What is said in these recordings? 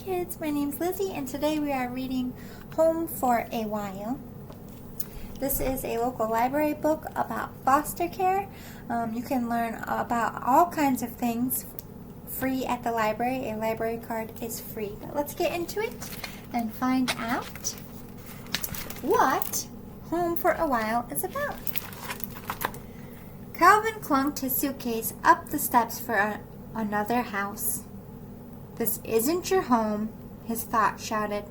kids, my name's Lizzie and today we are reading Home for a While. This is a local library book about foster care. You can learn about all kinds of things free at the library. A library card is free. But let's get into it and find out what Home for a While is about. Calvin clunked his suitcase up the steps for another house. "This isn't your home," his thoughts shouted.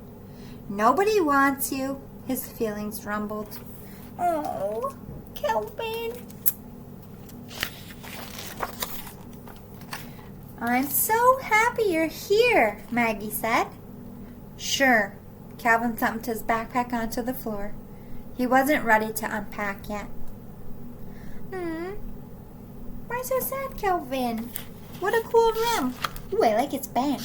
"Nobody wants you," his feelings rumbled. "Oh, Calvin." "I'm so happy you're here," Maggie said. "Sure." Calvin thumped his backpack onto the floor. He wasn't ready to unpack yet. Why so sad, Calvin? What a cool room. Ooh, I like its band.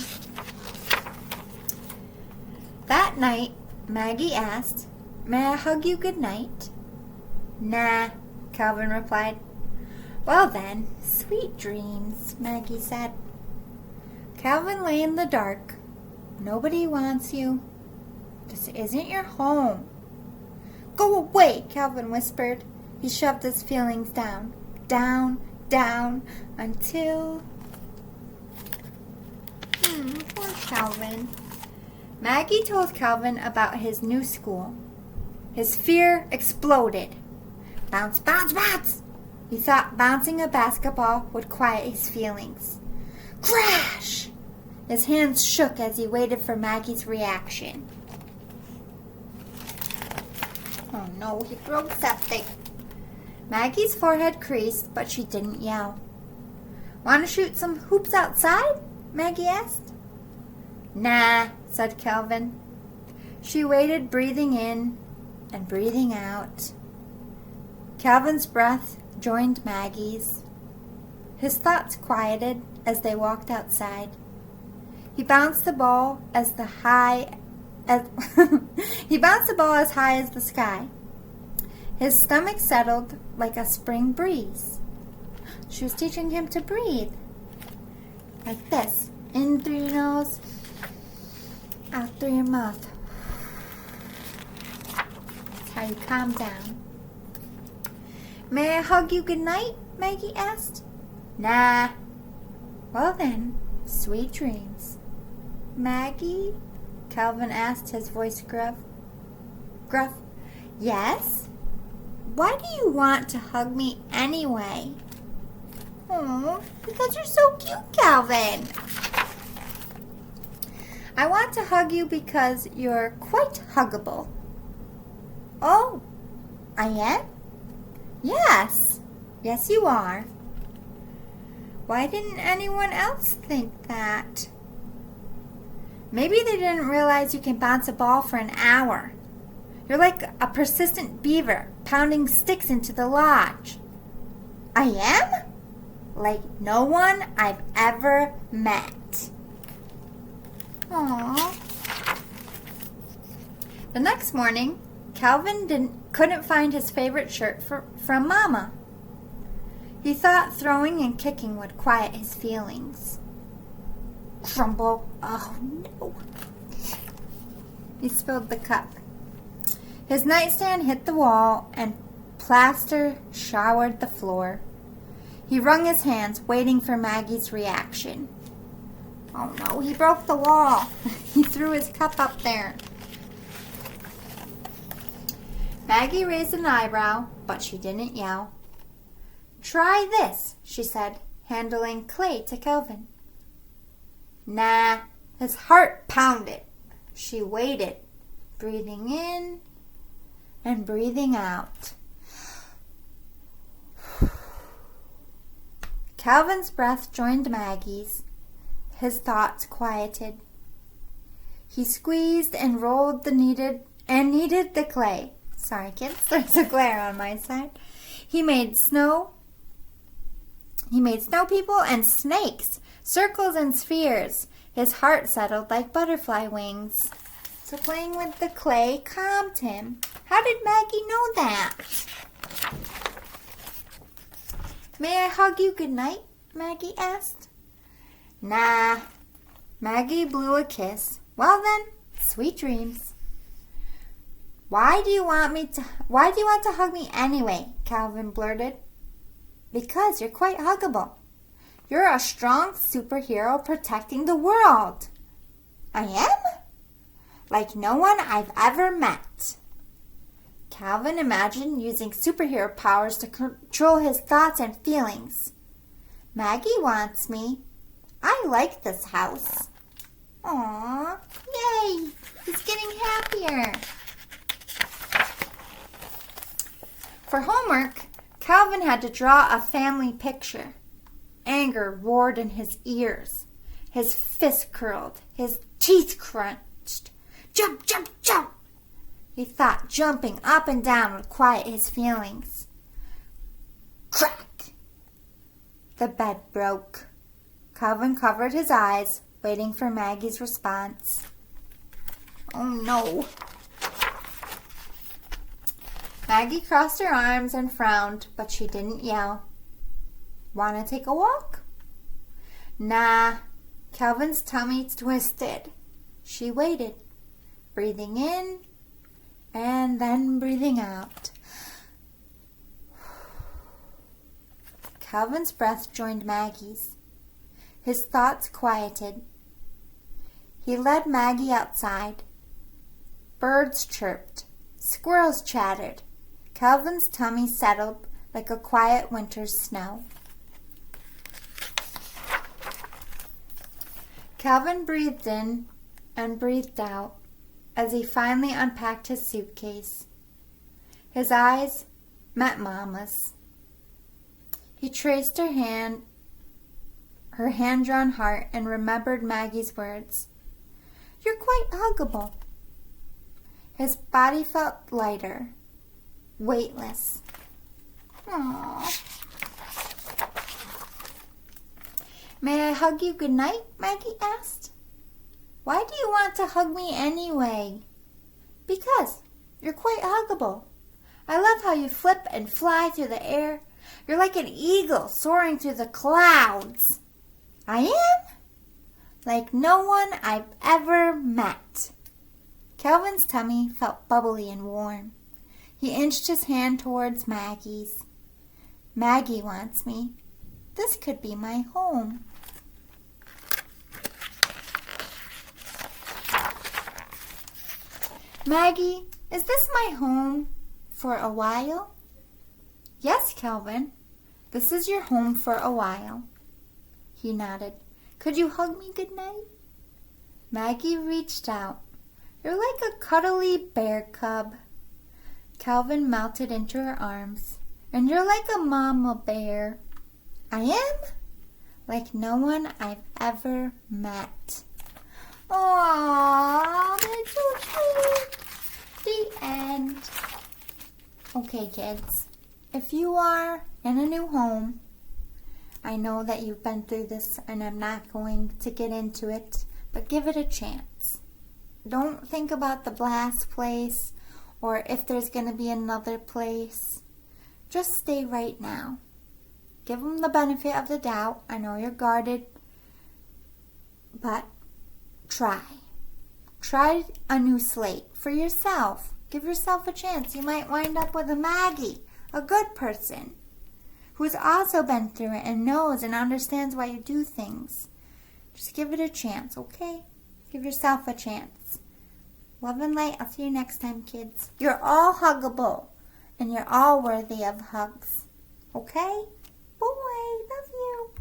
That night, Maggie asked, "May I hug you good night?" "Nah," Calvin replied. "Well then, sweet dreams," Maggie said. Calvin lay in the dark. "Nobody wants you. This isn't your home." "Go away," Calvin whispered. He shoved his feelings down, until... Poor Calvin. Maggie told Calvin about his new school. His fear exploded. Bounce, bounce, bounce! He thought bouncing a basketball would quiet his feelings. Crash! His hands shook as he waited for Maggie's reaction. Oh no, he broke something. Maggie's forehead creased, but she didn't yell. "Want to shoot some hoops outside?" Maggie asked. "Nah," said Calvin. She waited, breathing in and breathing out. Calvin's breath joined Maggie's. His thoughts quieted as they walked outside. He bounced the ball as high as the sky. His stomach settled like a spring breeze. She was teaching him to breathe. Like this. In through your nose, out through your mouth. That's how you calm down. "May I hug you good night?" Maggie asked. "Nah." "Well then, sweet dreams." "Maggie?" Calvin asked, his voice gruff. "Yes?" "Why do you want to hug me anyway?" "Oh, because you're so cute, Calvin." "I want to hug you because you're quite huggable." "Oh, I am?" "Yes. Yes, you are." "Why didn't anyone else think that?" "Maybe they didn't realize you can bounce a ball for an hour. You're like a persistent beaver pounding sticks into the lodge." "I am?" "Like no one I've ever met." Aww. The next morning, Calvin couldn't find his favorite shirt from Mama. He thought throwing and kicking would quiet his feelings. Crumble. Oh no. He spilled the cup. His nightstand hit the wall and plaster showered the floor. He wrung his hands, waiting for Maggie's reaction. Oh no, he broke the wall. He threw his cup up there. Maggie raised an eyebrow, but she didn't yell. "Try this," she said, handling clay to Calvin. "Nah." His heart pounded. She waited, breathing in and breathing out. Calvin's breath joined Maggie's. His thoughts quieted. He squeezed and rolled kneaded the clay. Sorry, kids, there's a glare on my side. He made snow people and snakes, circles and spheres. His heart settled like butterfly wings. So playing with the clay calmed him. How did Maggie know that? "May I hug you good night?" Maggie asked. "Nah." Maggie blew a kiss. Well then, sweet dreams. Why do you want to hug me anyway? Calvin blurted. Because you're quite huggable. You're a strong superhero protecting the world. I am? Like no one I've ever met. Calvin imagined using superhero powers to control his thoughts and feelings. Maggie wants me. I like this house. Aww, yay! He's getting happier. For homework, Calvin had to draw a family picture. Anger roared in his ears. His fists curled. His teeth crunched. Jump, jump, jump! He thought jumping up and down would quiet his feelings. Crack! The bed broke. Calvin covered his eyes, waiting for Maggie's response. Oh no! Maggie crossed her arms and frowned, but she didn't yell. "Want to take a walk?" "Nah." Calvin's tummy twisted. She waited, breathing in and then breathing out. Calvin's breath joined Maggie's. His thoughts quieted. He led Maggie outside. Birds chirped. Squirrels chattered. Calvin's tummy settled like a quiet winter's snow. Calvin breathed in and breathed out as he finally unpacked his suitcase. His eyes met Mama's. He traced her hand-drawn heart, and remembered Maggie's words. "You're quite huggable." His body felt lighter, weightless. Aww. "May I hug you goodnight?" Maggie asked. "Why do you want to hug me anyway?" "Because you're quite huggable. I love how you flip and fly through the air. You're like an eagle soaring through the clouds." "I am?" "Like no one I've ever met." Calvin's tummy felt bubbly and warm. He inched his hand towards Maggie's. "Maggie wants me. This could be my home." "Maggie, is this my home for a while?" "Yes, Calvin. This is your home for a while." He nodded. "Could you hug me goodnight?" Maggie reached out. "You're like a cuddly bear cub." Calvin melted into her arms. "And you're like a mama bear." "I am?" "Like no one I've ever met." Aww, that's so sweet. The end. Okay, kids. If you are in a new home, I know that you've been through this and I'm not going to get into it, but give it a chance. Don't think about the last place or if there's going to be another place. Just stay right now. Give them the benefit of the doubt. I know you're guarded, but try. Try a new slate for yourself. Give yourself a chance. You might wind up with a Maggie, a good person, who's also been through it and knows and understands why you do things. Just give it a chance, okay? Give yourself a chance. Love and light. I'll see you next time, kids. You're all huggable, and you're all worthy of hugs. Okay? Boy, love you.